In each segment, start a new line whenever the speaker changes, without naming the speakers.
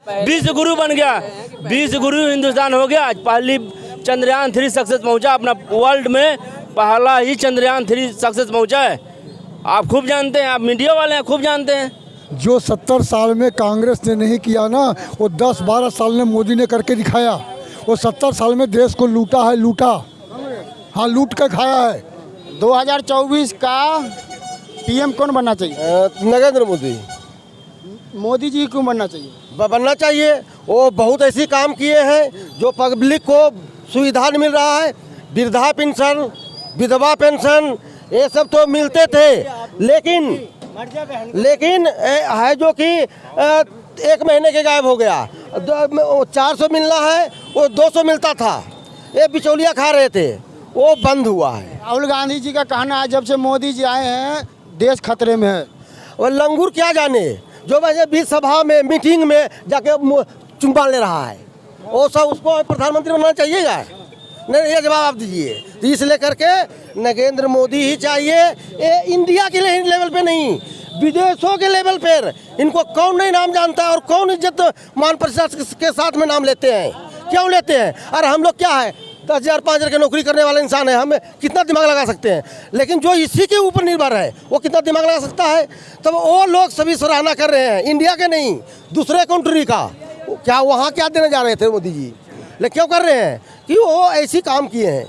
विश्व गुरु बन गया, विश्व गुरु हिंदुस्तान हो गया। आज पहली चंद्रयान 3 सक्सेस पहुंचा, अपना वर्ल्ड में पहला ही चंद्रयान 3 सक्सेस पहुंचा है। आप खूब जानते हैं, आप मीडिया वाले हैं, खूब जानते हैं।
जो 70 साल में कांग्रेस ने नहीं किया ना, वो 10-12 साल में मोदी ने करके दिखाया। वो 70 साल में देश को लूटा है, लूटा, हाँ लूट कर खाया है।
2024 का पीएम कौन बनना चाहिए?
नरेंद्र मोदी।
मोदी जी क्यों बनना चाहिए?
बनना चाहिए, वो बहुत ऐसी काम किए हैं जो पब्लिक को सुविधा मिल रहा है। वृद्धा पेंशन, विधवा पेंशन, ये सब तो मिलते थे, लेकिन है जो कि 1 महीने के गायब हो गया। 400 मिलना है, वो 200 मिलता था, ये बिचौलिया खा रहे थे, वो बंद हुआ है।
राहुल गांधी जी का कहना है जब से मोदी जी आए हैं देश खतरे में है।
और लंगूर क्या जाने, जो वैसे बीच सभा में मीटिंग में जाके चुम्बा ले रहा है, वो सब उसको प्रधानमंत्री बनना चाहिएगा? नहीं, ये जवाब आप दीजिए। तो इसलिए करके नरेंद्र मोदी ही चाहिए। ये इंडिया के लेवल पे नहीं, विदेशों के लेवल पर इनको कौन नहीं नाम जानता और कौन इज्जत मान प्रतिष्ठा के साथ में नाम लेते हैं, क्यों लेते हैं? और हम लोग क्या है, 10,000 5,000 की नौकरी करने वाला इंसान है, हम कितना दिमाग लगा सकते हैं? लेकिन जो इसी के ऊपर निर्भर है वो कितना दिमाग लगा सकता है? तब वो लोग सभी सराहना कर रहे हैं, इंडिया के नहीं, दूसरे कंट्री का। क्या वहाँ क्या देने जा रहे थे मोदी जी? लेकिन क्यों कर रहे हैं कि वो ऐसी काम किए हैं।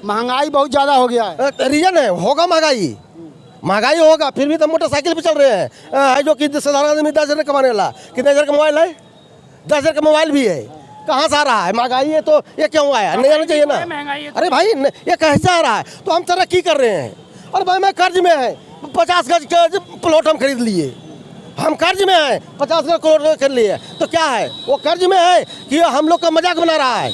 महंगाई बहुत ज़्यादा हो गया है।
रीजन है, होगा महंगाई होगा, फिर भी तो मोटरसाइकिल पे चल रहे हैं। है जो कि साधारण आदमी 10,000 कमाने वाला, कितने हज़ार का मोबाइल है? 10,000 का मोबाइल भी है। कहाँ से आ रहा है महंगाई? है तो ये क्यों आया? नहीं आना चाहिए ना। अरे भाई ये कैसे आ रहा है? तो हम तरक्की कर रहे हैं। और भाई मैं कर्ज में है, 50 गज का प्लॉट हम खरीद लिए, हम कर्ज में हैं, 50 करोड़ कर लिए। तो क्या है, वो कर्ज में है कि हम लोग का मजाक बना रहा है?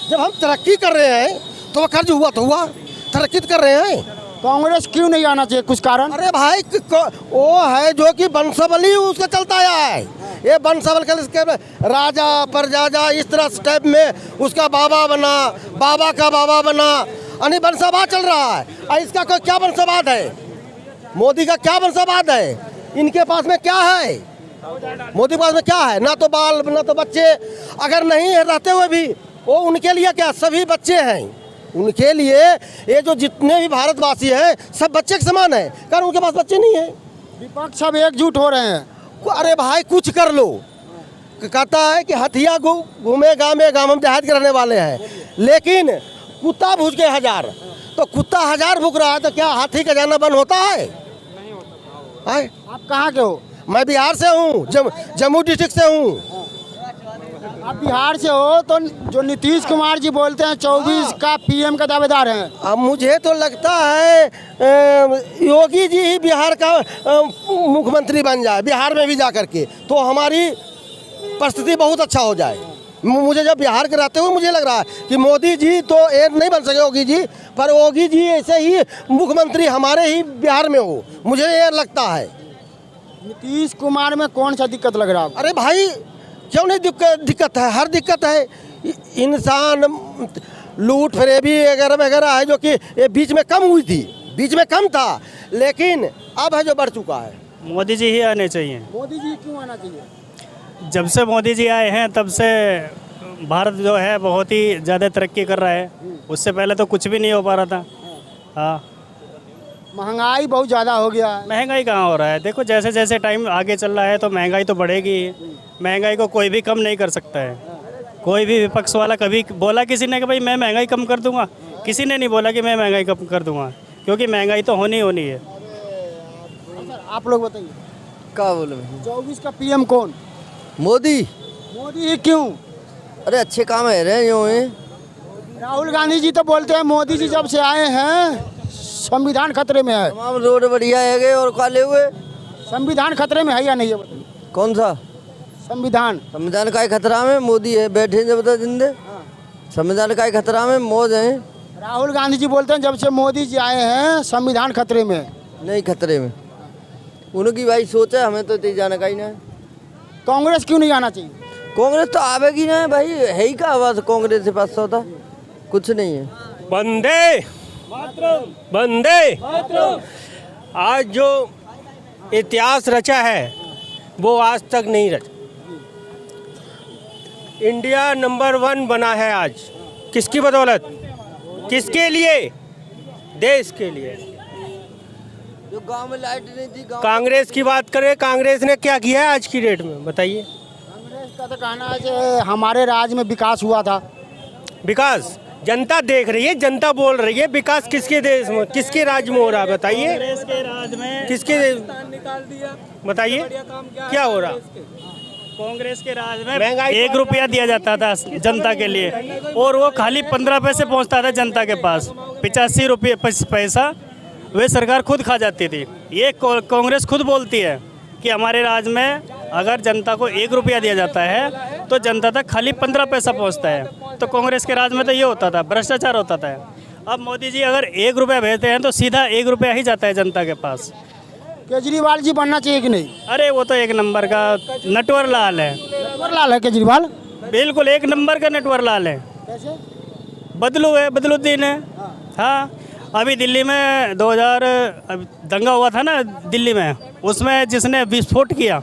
जब हम तरक्की कर रहे हैं तो वो कर्ज हुआ तो हुआ, तरक्की कर रहे हैं।
कांग्रेस क्यों नहीं आना चाहिए, कुछ कारण?
अरे भाई वो है जो कि वंशावली उसका चलता आया है। ये वंशावल का राजा परजाजा इस तरह स्टेप में उसका बाबा बना, बाबा का बाबा बना, यानी वंशावाद चल रहा है। और इसका कोई क्या वंशावाद है? मोदी का क्या वंशावाद है? इनके पास में क्या है? मोदी के पास में क्या है? ना तो बाल ना तो बच्चे। अगर नहीं है रहते हुए भी वो उनके लिए क्या, सभी बच्चे हैं उनके लिए। ये जो जितने भी भारतवासी हैं सब बच्चे के समान है, कारण उनके पास बच्चे नहीं है।
विपक्ष सब एकजुट हो रहे हैं।
अरे भाई कुछ कर लो, कहता है कि हथिया घूमे गाँव हम देहात के रहने वाले हैं, लेकिन कुत्ता भूज के 1000, तो कुत्ता 1000 भूख रहा है तो क्या हाथी का जाना बंद होता है?
आप कहाँ के हो?
मैं बिहार से हूँ, जम्मू डिस्ट्रिक्ट से हूँ।
आप बिहार से हो तो जो नीतीश कुमार जी बोलते हैं 24 का पीएम का दावेदार हैं।
अब मुझे तो लगता है योगी जी ही बिहार का मुख्यमंत्री बन जाए, बिहार में भी जा करके, तो हमारी परिस्थिति बहुत अच्छा हो जाए। मुझे जब बिहार के रहते हुए मुझे लग रहा है कि मोदी जी तो एक नहीं बन सके योगी जी, पर योगी जी ऐसे ही मुख्यमंत्री हमारे ही बिहार में हो, मुझे ये लगता है।
नीतीश कुमार में कौन सा दिक्कत लग रहा है?
अरे भाई क्यों नहीं दिक्कत है, हर दिक्कत है। इंसान लूट फरेबी वगैरह है जो कि ये बीच में कम हुई थी, बीच में कम था, लेकिन अब है जो बढ़ चुका है।
मोदी जी ही आने चाहिए।
मोदी जी क्यों आना चाहिए?
जब से मोदी जी आए हैं तब से भारत जो है बहुत ही ज़्यादा तरक्की कर रहा है। उससे पहले तो कुछ भी नहीं हो पा रहा था। हाँ,
महंगाई बहुत ज़्यादा हो गया है।
महंगाई कहाँ हो रहा है? देखो जैसे जैसे टाइम आगे चल रहा है तो महंगाई तो बढ़ेगी। महंगाई को कोई भी कम नहीं कर सकता है। कोई भी विपक्ष वाला कभी बोला किसी ने कि भाई मैं महंगाई कम कर दूंगा? किसी ने नहीं बोला कि मैं महंगाई कम कर दूंगा, क्योंकि महंगाई तो होनी है।
आप लोग बताइए
क्या बोले?
24 का पीएम कौन?
मोदी।
मोदी क्यों?
अरे अच्छे काम है रहे यूँ ही।
राहुल गांधी जी तो बोलते हैं मोदी जी जब से आए हैं संविधान खतरे में है।
तमाम रोड बढ़िया है और काले हुए।
संविधान खतरे में है या नहीं है?
कौन सा
संविधान?
संविधान का ही खतरा में मोदी है, बैठे जब तक जिंदे। संविधान का ही खतरा में मौज है।
राहुल गांधी जी बोलते हैं जब से मोदी जी आए हैं संविधान खतरे में।
नहीं खतरे में, उनकी भाई सोच है, हमें तो इतनी जानकारी नहीं है।
कांग्रेस क्यों नहीं आना चाहिए?
कांग्रेस तो आवेगी ना भाई, है ही का बस कांग्रेस से पास होता कुछ नहीं है।
वंदे वंदे आज जो इतिहास रचा है वो आज तक नहीं रचा।
इंडिया नंबर 1 बना है आज। किसकी बदौलत? किसके लिए? देश के लिए।
जो गांव में लाइट नहीं थी,
कांग्रेस की बात करें, कांग्रेस ने क्या किया है आज की डेट में, बताइए।
कांग्रेस का तो कहना है कि हमारे राज्य में विकास हुआ था।
विकास जनता देख रही है, जनता बोल रही है। विकास किसके देश में, किसके राज्य में हो रहा है, बताइए।
कांग्रेस के राज में
किसके बताइए क्या हो रहा?
कांग्रेस के राज में
महंगाई
1 रुपया दिया जाता था जनता के लिए, और वो खाली 15 पैसे पहुंचता था जनता के पास। 85 रुपये पैसा वे सरकार खुद खा जाती थी। ये कांग्रेस खुद बोलती है कि हमारे राज्य में अगर जनता को 1 रुपया दिया जाता है तो जनता तक खाली 15 पैसा पहुंचता है। तो कांग्रेस के राज में तो ये होता था, भ्रष्टाचार होता था। अब मोदी जी अगर 1 रुपया भेजते हैं तो सीधा 1 रुपया ही जाता है जनता के पास।
केजरीवाल जी बनना चाहिए कि नहीं?
अरे वो तो एक नंबर का नटवर लाल है।
नटवर लाल है केजरीवाल,
बिल्कुल एक नंबर का नटवर लाल है।
कैसे?
बदलू है, बदलुद्दीन है। हाँ, अभी दिल्ली में 2000 दंगा हुआ था ना दिल्ली में, उसमें जिसने विस्फोट किया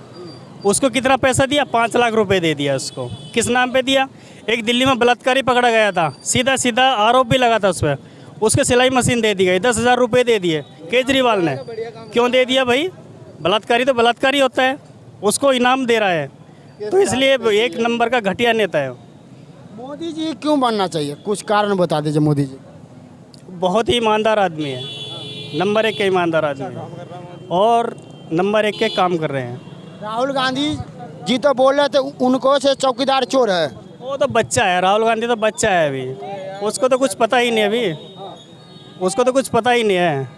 उसको कितना पैसा दिया? 5 लाख रुपए दे दिया उसको। किस नाम पे दिया? एक दिल्ली में बलात्कारी पकड़ा गया था, सीधा सीधा आरोप भी लगा था उस पर, उसके सिलाई मशीन दे दी गई, 10,000 रुपये दे दिए केजरीवाल ने। क्यों दे दिया भाई? बलात्कारी तो बलात्कारी होता है, उसको इनाम दे रहा है, तो इसलिए एक नंबर का घटिया नेता है।
मोदी जी क्यों बनना चाहिए? कुछ कारण बता दीजिए। मोदी जी
बहुत ही ईमानदार आदमी है, नंबर 1 के ईमानदार आदमी है, और नंबर 1 के काम कर रहे हैं।
राहुल गांधी जी तो बोल रहे थे उनको से चौकीदार चोर है।
वो तो बच्चा है, राहुल गांधी तो बच्चा है अभी, उसको तो कुछ पता ही नहीं है अभी, उसको तो कुछ पता ही नहीं है।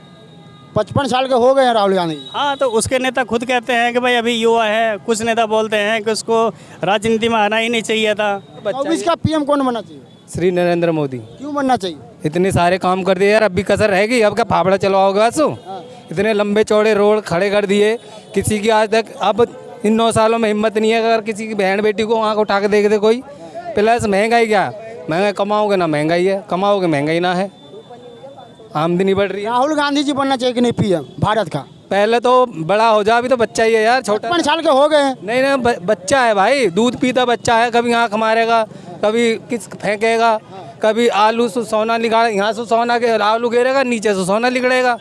55 साल के हो गए हैं राहुल गांधी।
हाँ, तो उसके नेता खुद कहते हैं कि भाई अभी युवा है, कुछ नेता बोलते हैं कि उसको राजनीति में आना ही नहीं चाहिए था।
24 का पीएम कौन बनना चाहिए?
श्री नरेंद्र मोदी।
क्यों बनना चाहिए?
इतने सारे काम कर दिए यार, अब भी कसर रहेगी? अब क्या फाफड़ा चलवाओगे? सो इतने लंबे चौड़े रोड खड़े कर दिए, किसी की आज तक अब इन 9 सालों में हिम्मत नहीं है अगर किसी की बहन बेटी को आँख उठा के देख दे कोई। प्लस महंगाई, क्या महंगाई कमाओगे ना महंगाई है, कमाओगे महंगाई ना है, आमदनी बढ़ रही है।
राहुल गांधी जी बनना चाहिए कि नहीं पीएम भारत का?
पहले तो बड़ा हो जा, अभी तो बच्चा ही है यार, छोटा।
55 साल के हो गए हैं।
नहीं नहीं, बच्चा है भाई, दूध पीता बच्चा है, कभी आँख मारेगा, कभी किस फेंकेगा, कभी आलू से सोना निकाल, यहाँ से सोना के आलू गिरेगा, नीचे से सोना निकलेगा।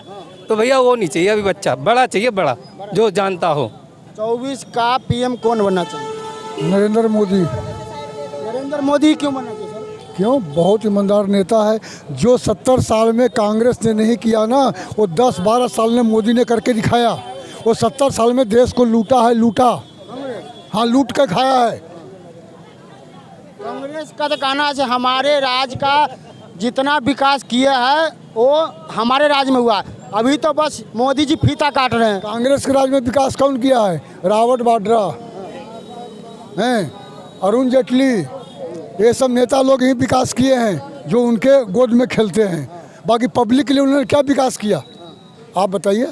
तो भैया वो नहीं चाहिए अभी, बच्चा बड़ा चाहिए, बड़ा जो जानता हो।
24 का पीएम कौन बनना चाहिए?
नरेंद्र मोदी।
नरेंद्र मोदी क्यों बनना चाहिए सर?
क्यों? बहुत ईमानदार नेता है। जो 70 साल में कांग्रेस ने नहीं किया ना, वो 10-12 साल में मोदी ने करके दिखाया। वो 70 साल में देश को लूटा है, लूटा। हाँ, लूट कर खाया है।
कांग्रेस का तो कहना है हमारे राज्य का जितना विकास किया है वो हमारे राज्य में हुआ। अभी तो बस मोदी जी फीता काट रहे हैं।
कांग्रेस के राज में विकास कौन किया है? रावत वाड्रा हैं, अरुण जेटली, ये सब नेता लोग ही विकास किए हैं जो उनके गोद में खेलते हैं। बाकी पब्लिक के लिए उन्होंने क्या विकास किया, आप बताइए?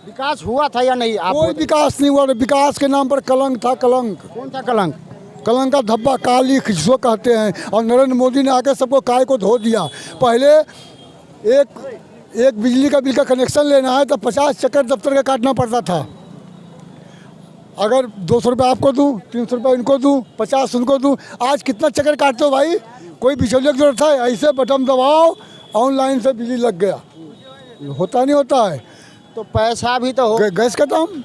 विकास हुआ था या नहीं? आप
कोई विकास नहीं हुआ। विकास के नाम पर कलंक था, कलंक।
कौन सा कलंक?
कलंक का धब्बा, काली जिसको कहते हैं। और नरेंद्र मोदी ने आकर सबको काय को धो दिया। पहले एक बिजली का बिल का कनेक्शन लेना है तो 50 चक्कर दफ्तर का काटना पड़ता था। अगर 200 रुपये आपको दूँ, 300 रुपये इनको दूँ, 50 उनको दूँ। आज कितना चक्कर काटते हो भाई? कोई बिचौलिए की जरूरत है? ऐसे बटन दबाओ, ऑनलाइन से बिजली लग गया। होता नहीं होता है।
तो पैसा भी तो हो।
गैस का दाम,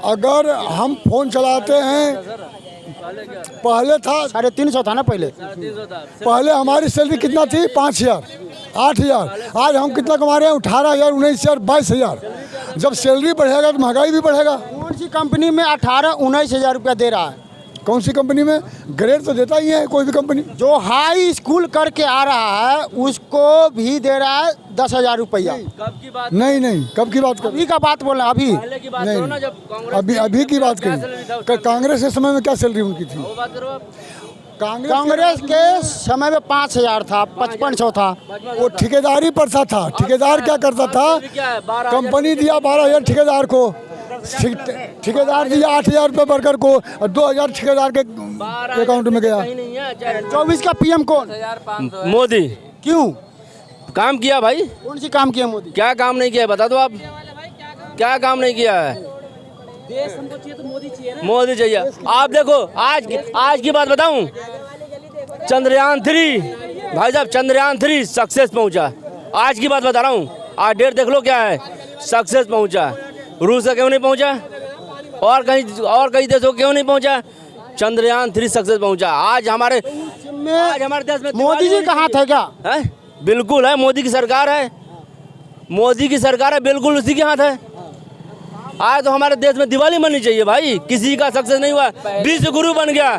अगर हम फ़ोन चलाते हैं, पहले था
350 था ना पहले।
पहले हमारी सैलरी कितना थी? 5,000, 8,000। आज हम कितना कमा रहे हैं? 18,000, 19,000, 22,000। जब सैलरी बढ़ेगा तो महंगाई भी बढ़ेगा।
कौन सी कंपनी में 18-19 हज़ार रुपया दे रहा है?
कौन सी कंपनी में? ग्रेड तो देता ही है कोई भी कंपनी।
जो हाई स्कूल करके आ रहा है उसको भी दे रहा है 10,000 रुपया।
नहीं नहीं, कब की बात कर?
अभी का बात बोल रहे हैं, अभी
नहीं, अभी की बात करी। कांग्रेस के समय में क्या सैलरी उनकी थी?
कांग्रेस के समय में 5,000 था, 5500 था।
वो ठेकेदारी पर था। ठेकेदार क्या करता था? कंपनी दिया 12,000 ठेकेदार को, ठेकेदार दिया 8,000 रुपये वर्कर को, और 2,000 ठेकेदार के अकाउंट में गया।
24 का पीएम कौन?
मोदी।
क्यों?
काम किया भाई।
कौन सी काम किया मोदी?
क्या काम नहीं किया है बता दो आप, क्या काम नहीं किया है?
देश हमको चाहिए तो मोदी चाहिए ना।
मोदी चाहिए। आप देखो आज की बात बताऊं, चंद्रयान-3 भाई साहब, चंद्रयान-3 सक्सेस पहुंचा। आज की बात बता रहा हूँ, आज डेट देख लो क्या है, सक्सेस पहुंचा। रूस से क्यों नहीं पहुंचा, और कई देशों को क्यों नहीं पहुंचा, चंद्रयान-3 सक्सेस पहुंचा। आज हमारे देश में
मोदी जी का हाथ है क्या?
है? बिल्कुल है, मोदी की सरकार है, मोदी की सरकार है, बिल्कुल उसी के हाथ है। आज तो हमारे देश में दिवाली मननी चाहिए भाई, किसी का सक्सेस नहीं हुआ। विश्व गुरु बन गया,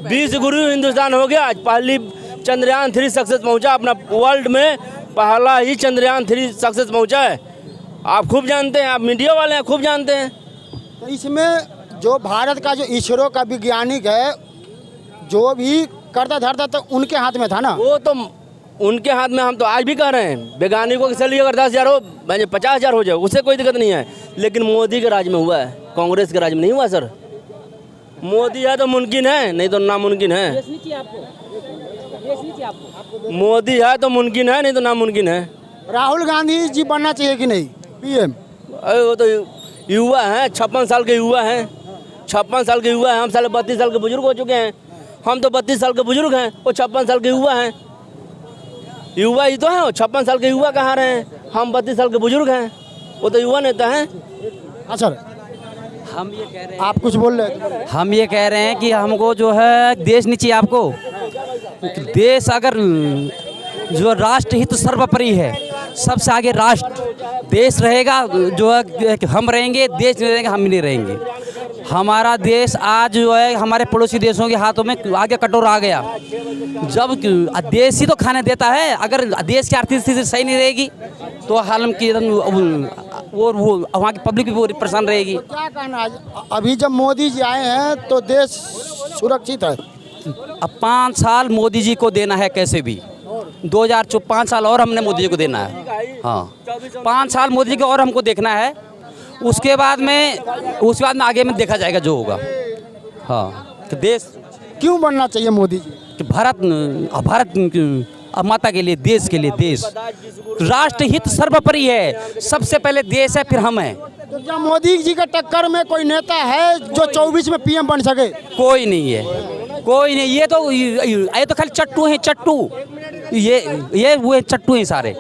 विश्व गुरु हिंदुस्तान हो गया। आज पहली चंद्रयान-3 सक्सेस पहुंचा, अपना वर्ल्ड में पहला ही चंद्रयान-3 सक्सेस पहुंचा है। आप खूब जानते हैं, आप मीडिया वाले हैं, खूब जानते हैं।
तो इसमें जो भारत का जो इसरो का वैज्ञानिक है, जो भी करता धरता तो उनके हाथ में था ना।
वो तो उनके हाथ में, हम तो आज भी कह रहे हैं, वैज्ञानिकों के चलिए अगर 10,000 हो, 50,000 हो जाए, उससे कोई दिक्कत नहीं है। लेकिन मोदी के राज में हुआ है, कांग्रेस के राज में नहीं हुआ सर। मोदी है तो मुमकिन है, नहीं तो नामुमकिन है।
देश नहीं चाहिए आपको, देश नहीं चाहिए आपको।
मोदी है तो मुमकिन है, नहीं तो नामुमकिन है।
राहुल गांधी जी बनना चाहिए कि नहीं पीएम?
अरे वो तो युवा हैं, 56 साल के युवा हैं, 56 साल के युवा हैं। हम साले 32 साल के बुजुर्ग हो चुके हैं। हम तो 32 साल के बुजुर्ग हैं, वो 56 साल के युवा हैं। युवा ही तो हैं, 56 साल के युवा कहाँ रहे हैं, हम 32 साल के बुजुर्ग हैं, वो तो युवा नेता हैं।
हाँ सर,
हम ये कह रहे हैं,
आप कुछ बोल रहे हैं?
हम ये कह रहे हैं कि हमको जो है देश नहीं चाहिए आपको। देश अगर जो राष्ट्रहित सर्वोपरि है, सबसे आगे राष्ट्र देश रहेगा, जो है हम रहेंगे, देश नहीं रहेगा, हम नहीं रहेंगे। हमारा देश आज जो है हमारे पड़ोसी देशों के हाथों में आगे कटोरा आ गया। जब देश ही तो खाने देता है, अगर देश की आर्थिक स्थिति सही नहीं रहेगी तो हाल की वो वहाँ की पब्लिक भी पूरी परेशान रहेगी।
क्या कहना है, अभी जब मोदी जी आए हैं तो देश सुरक्षित है?
अब 5 साल मोदी जी को देना है कैसे भी, 5 साल और हमने मोदी जी को देना है। हाँ, 5 साल मोदी जी को और हमको देखना है। उसके बाद में आगे में देखा जाएगा जो होगा। हाँ, तो देश
क्यों बनना चाहिए मोदी जी?
कि भारत माता के लिए, देश के लिए, देश राष्ट्रहित सर्वोपरि है। सबसे पहले देश है, फिर हम हैं।
तो क्या मोदी जी के टक्कर में कोई नेता है जो 24 में पीएम बन सके?
कोई नहीं है, कोई नहीं। ये तो खाली चट्टू हैं, चट्टू। ये वो चट्टू हैं सारे।